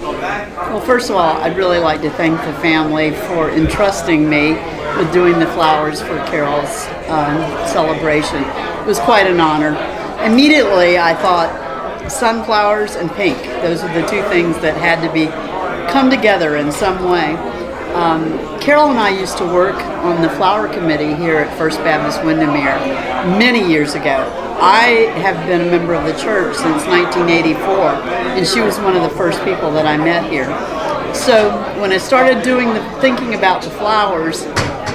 Well, first of all, I'd really like to thank the family for entrusting me with doing the flowers for Carol's celebration. It was quite an honor. Immediately, I thought sunflowers and pink. Those are the two things that had to come together in some way. Carol and I used to work on the flower committee here at First Baptist Windermere many years ago. I have been a member of the church since 1984, and she was one of the first people that I met here. So when I started thinking about the flowers,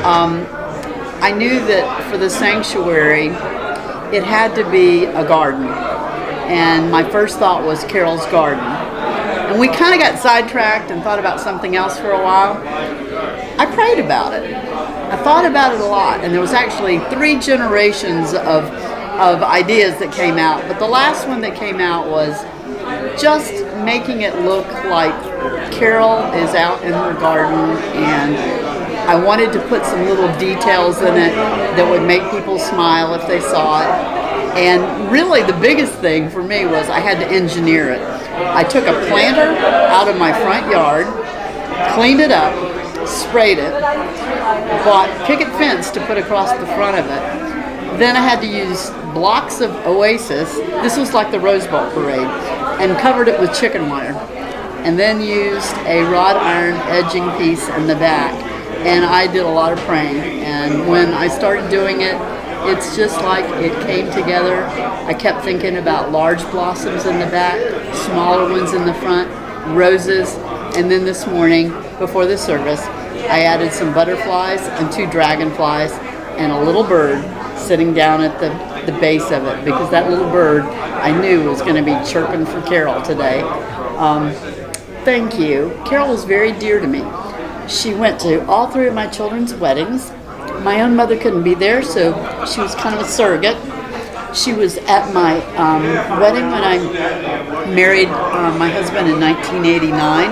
I knew that for the sanctuary, it had to be a garden. And my first thought was Carol's garden. And we kind of got sidetracked and thought about something else for a while. I prayed about it. I thought about it a lot, and there was actually 3 generations of ideas that came out. But the last one that came out was just making it look like Carol is out in her garden, and I wanted to put some little details in it that would make people smile if they saw it. And really the biggest thing for me was I had to engineer it. I took a planter out of my front yard, cleaned it up, sprayed it, bought picket fence to put across the front of it. Then I had to use blocks of Oasis. This was like the Rose Bowl parade, and covered it with chicken wire. And then used a wrought iron edging piece in the back. And I did a lot of praying. And when I started doing it, it's just like it came together. I kept thinking about large blossoms in the back, smaller ones in the front, roses. And then this morning, before the service, I added some butterflies and 2 dragonflies and a little bird sitting down at the base of it, because that little bird I knew was going to be chirping for Carol today. Thank you. Carol was very dear to me. She went to all 3 of my children's weddings. My own mother couldn't be there, so she was kind of a surrogate. She was at my wedding when I married my husband in 1989,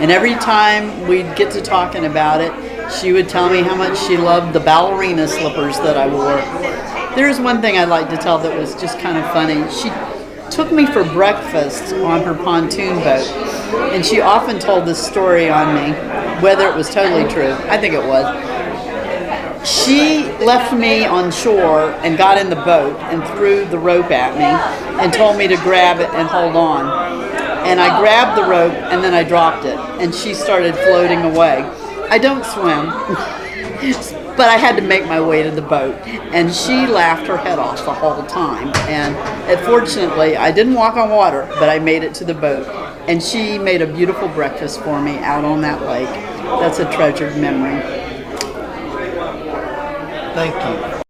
and every time we'd get to talking about it, she would tell me how much she loved the ballerina slippers that I wore. There's one thing I'd like to tell that was just kind of funny. She took me for breakfast on her pontoon boat, and she often told this story on me, whether it was totally true. I think it was. She left me on shore and got in the boat and threw the rope at me and told me to grab it and hold on. And I grabbed the rope and then I dropped it, and she started floating away. I don't swim, but I had to make my way to the boat, and she laughed her head off the whole time. And fortunately, I didn't walk on water, but I made it to the boat, and she made a beautiful breakfast for me out on that lake. That's a treasured memory. Thank you.